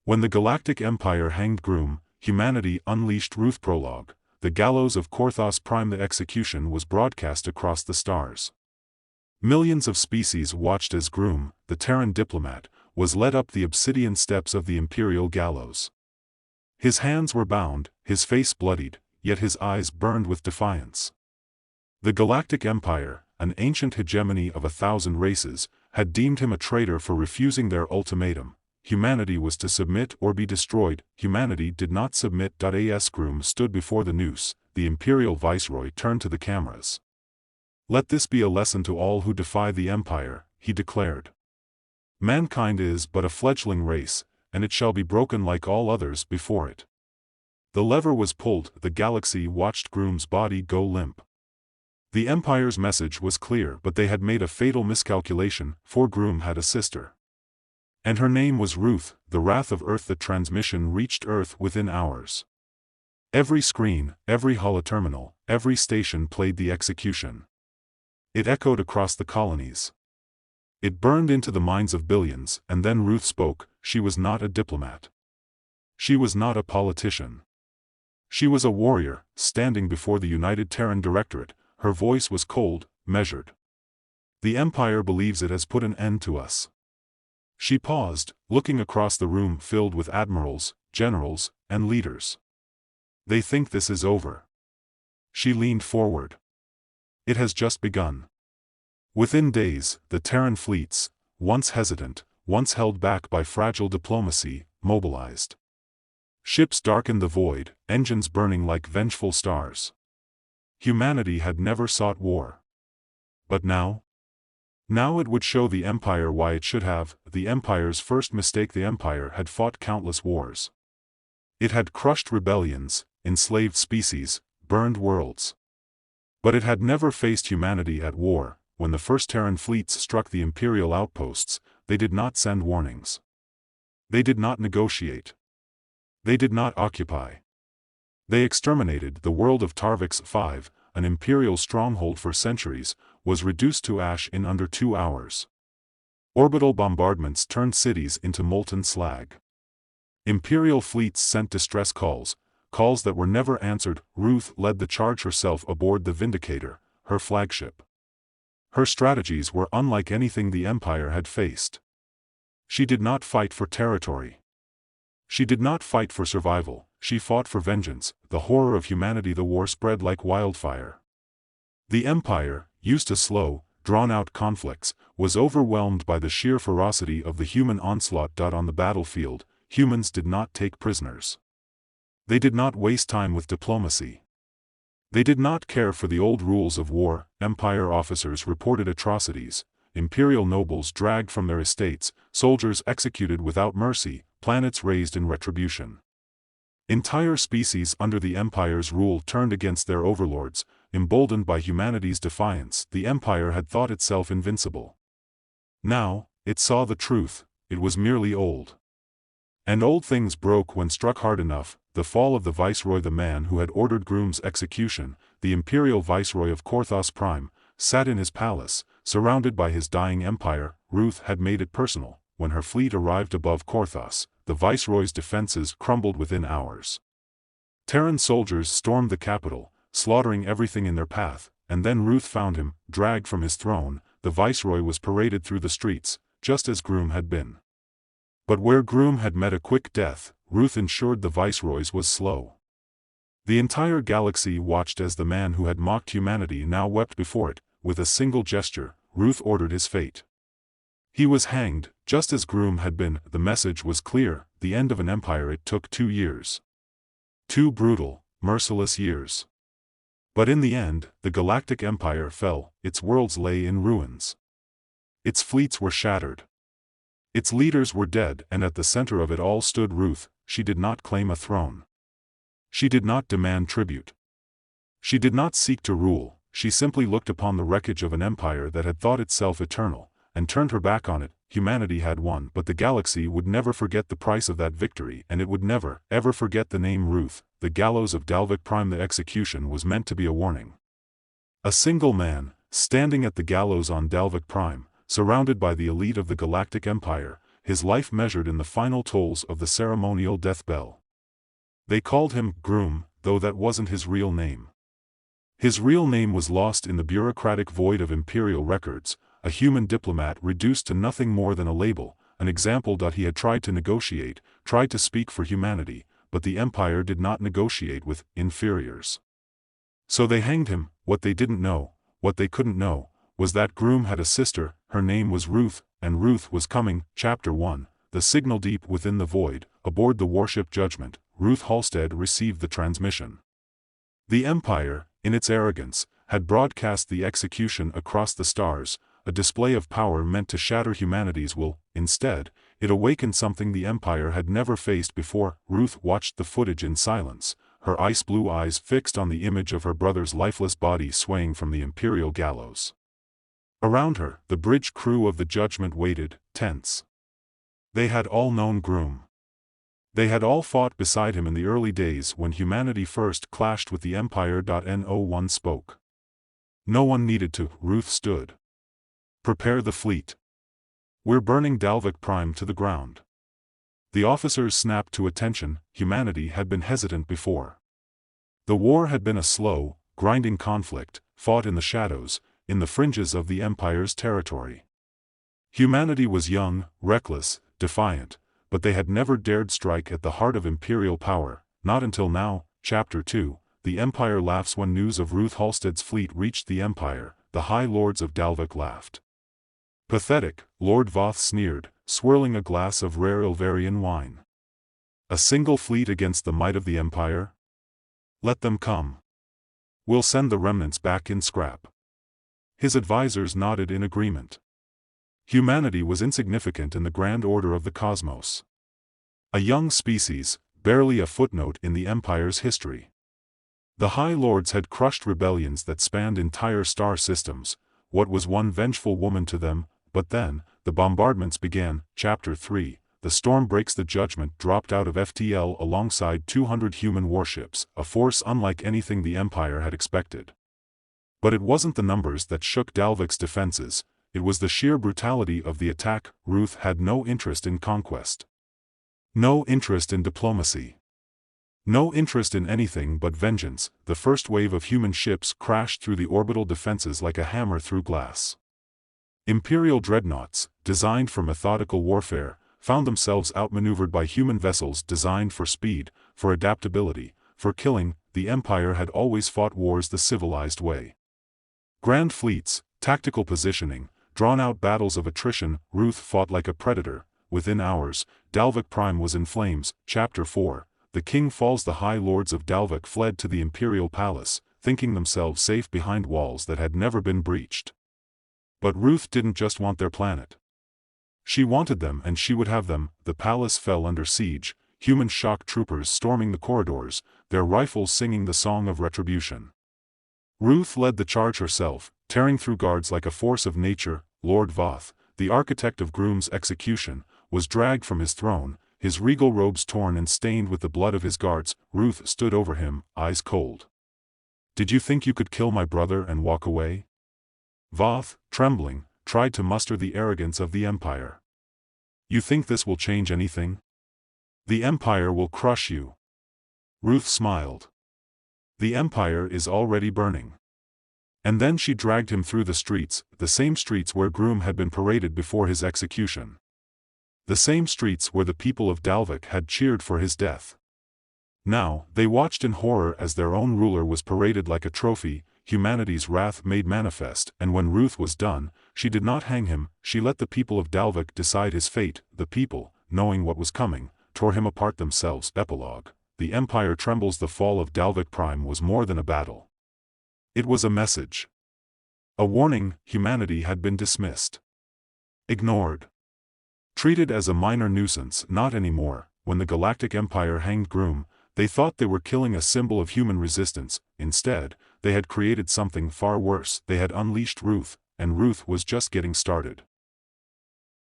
When the Galactic Empire hanged Groom, humanity unleashed Ruth. Prologue. The gallows of Korthos Prime. The execution was broadcast across the stars. Millions of species watched as Groom, the Terran diplomat, was led up the obsidian steps of the imperial gallows. His hands were bound, his face bloodied, yet his eyes burned with defiance. The Galactic Empire, an ancient hegemony of 1,000 races, had deemed him a traitor for refusing their ultimatum. Humanity was to submit or be destroyed. Humanity did not submit. As Groom stood before the noose, the imperial viceroy turned to the cameras. "Let this be a lesson to all who defy the Empire," he declared. "Mankind is but a fledgling race, and it shall be broken like all others before it." The lever was pulled. The galaxy watched Groom's body go limp. The Empire's message was clear, but they had made a fatal miscalculation, for Groom had a sister. And her name was Ruth, the wrath of Earth. The transmission reached Earth within hours. Every screen, every holoterminal, every station played the execution. It echoed across the colonies. It burned into the minds of billions, and then Ruth spoke. She was not a diplomat. She was not a politician. She was a warrior, standing before the United Terran Directorate. Her voice was cold, measured. "The Empire believes it has put an end to us." She paused, looking across the room filled with admirals, generals, and leaders. "They think this is over." She leaned forward. "It has just begun." Within days, the Terran fleets, once hesitant, once held back by fragile diplomacy, mobilized. Ships darkened the void, engines burning like vengeful stars. Humanity had never sought war. But now? Now it would show the Empire why it should have. The Empire's first mistake. The Empire had fought countless wars. It had crushed rebellions, enslaved species, burned worlds. But it had never faced humanity at war. When the first Terran fleets struck the Imperial outposts, they did not send warnings. They did not negotiate. They did not occupy. They exterminated. The world of Tarvix 5, an Imperial stronghold for centuries, was reduced to ash in under 2 hours. Orbital bombardments turned cities into molten slag. Imperial fleets sent distress calls, calls that were never answered. Ruth led the charge herself aboard the Vindicator, her flagship. Her strategies were unlike anything the Empire had faced. She did not fight for territory. She did not fight for survival. She fought for vengeance. The horror of humanity. The war spread like wildfire. The Empire, used to slow, drawn-out conflicts, was overwhelmed by the sheer ferocity of the human onslaught. On the battlefield, humans did not take prisoners. They did not waste time with diplomacy. They did not care for the old rules of war. Empire officers reported atrocities, imperial nobles dragged from their estates, soldiers executed without mercy, planets razed in retribution. Entire species under the Empire's rule turned against their overlords. Emboldened by humanity's defiance, the Empire had thought itself invincible. Now, it saw the truth. It was merely old. And old things broke when struck hard enough. The fall of the Viceroy. The man who had ordered Groom's execution, the Imperial Viceroy of Korthos Prime, sat in his palace, surrounded by his dying empire. Ruth had made it personal. When her fleet arrived above Korthos, the Viceroy's defenses crumbled within hours. Terran soldiers stormed the capital, slaughtering everything in their path, and then Ruth found him, dragged from his throne. The Viceroy was paraded through the streets, just as Groom had been. But where Groom had met a quick death, Ruth ensured the Viceroy's was slow. The entire galaxy watched as the man who had mocked humanity now wept before it. With a single gesture, Ruth ordered his fate. He was hanged, just as Groom had been. The message was clear: the end of an empire. It took 2 years. 2 brutal, merciless years. But in the end, the Galactic Empire fell. Its worlds lay in ruins. Its fleets were shattered. Its leaders were dead, and at the center of it all stood Ruth. She did not claim a throne. She did not demand tribute. She did not seek to rule. She simply looked upon the wreckage of an empire that had thought itself eternal, and turned her back on it. Humanity had won, but the galaxy would never forget the price of that victory, and it would never, ever forget the name Ruth. The gallows of Galactic Prime. The execution was meant to be a warning. A single man, standing at the gallows on Galactic Prime, surrounded by the elite of the Galactic Empire, his life measured in the final tolls of the ceremonial death bell. They called him Groom, though that wasn't his real name. His real name was lost in the bureaucratic void of imperial records, a human diplomat reduced to nothing more than a label, an example. He had tried to negotiate, tried to speak for humanity, but the Empire did not negotiate with inferiors. So they hanged him. What they didn't know, what they couldn't know, was that Groom had a sister. Her name was Ruth, and Ruth was coming. Chapter 1, The Signal. Deep within the void, aboard the warship Judgment, Ruth Halstead received the transmission. The Empire, in its arrogance, had broadcast the execution across the stars, a display of power meant to shatter humanity's will. Instead, it awakened something the Empire had never faced before. Ruth watched the footage in silence, her ice-blue eyes fixed on the image of her brother's lifeless body swaying from the Imperial gallows. Around her, the bridge crew of the Judgment waited, tense. They had all known Groom. They had all fought beside him in the early days when humanity first clashed with the Empire. No one spoke. No one needed to. Ruth stood. Prepare the fleet. We're burning Dalvik Prime to the ground. The officers snapped to attention. Humanity had been hesitant before. The war had been a slow, grinding conflict, fought in the shadows, in the fringes of the Empire's territory. Humanity was young, reckless, defiant, but they had never dared strike at the heart of imperial power, not until now. Chapter 2, The Empire laughs. When news of Ruth Halstead's fleet reached the Empire, the High Lords of Dalvik laughed. Pathetic, Lord Voth sneered, swirling a glass of rare Ilvarian wine. A single fleet against the might of the Empire? Let them come. We'll send the remnants back in scrap. His advisors nodded in agreement. Humanity was insignificant in the grand order of the cosmos. A young species, barely a footnote in the Empire's history. The High Lords had crushed rebellions that spanned entire star systems. What was one vengeful woman to them? But then, the bombardments began. Chapter 3, The Storm breaks. The Judgment dropped out of FTL alongside 200 human warships, a force unlike anything the Empire had expected. But it wasn't the numbers that shook Dalvik's defenses, it was the sheer brutality of the attack. Ruth had no interest in conquest. No interest in diplomacy. No interest in anything but vengeance. The first wave of human ships crashed through the orbital defenses like a hammer through glass. Imperial dreadnoughts, designed for methodical warfare, found themselves outmaneuvered by human vessels designed for speed, for adaptability, for killing. The Empire had always fought wars the civilized way. Grand fleets, tactical positioning, drawn-out battles of attrition. Ruth fought like a predator. Within hours, Dalvik Prime was in flames. Chapter 4, The King falls. The High Lords of Dalvik fled to the Imperial Palace, thinking themselves safe behind walls that had never been breached. But Ruth didn't just want their planet. She wanted them, and she would have them. The palace fell under siege, human shock troopers storming the corridors, their rifles singing the song of retribution. Ruth led the charge herself, tearing through guards like a force of nature. Lord Voth, the architect of Groom's execution, was dragged from his throne, his regal robes torn and stained with the blood of his guards. Ruth stood over him, eyes cold. Did you think you could kill my brother and walk away? Voth, trembling, tried to muster the arrogance of the Empire. You think this will change anything? The Empire will crush you. Ruth smiled. The Empire is already burning. And then she dragged him through the streets, the same streets where Groom had been paraded before his execution. The same streets where the people of Dalvik had cheered for his death. Now, they watched in horror as their own ruler was paraded like a trophy, humanity's wrath made manifest. And when Ruth was done, she did not hang him, she let the people of Dalvik decide his fate. The people, knowing what was coming, tore him apart themselves. Epilogue. The Empire trembles. The fall of Dalvik Prime was more than a battle. It was a message. A warning. Humanity had been dismissed. Ignored. Treated as a minor nuisance. Not anymore. When the Galactic Empire hanged Groom, they thought they were killing a symbol of human resistance. Instead, they had created something far worse. They had unleashed Ruth, and Ruth was just getting started.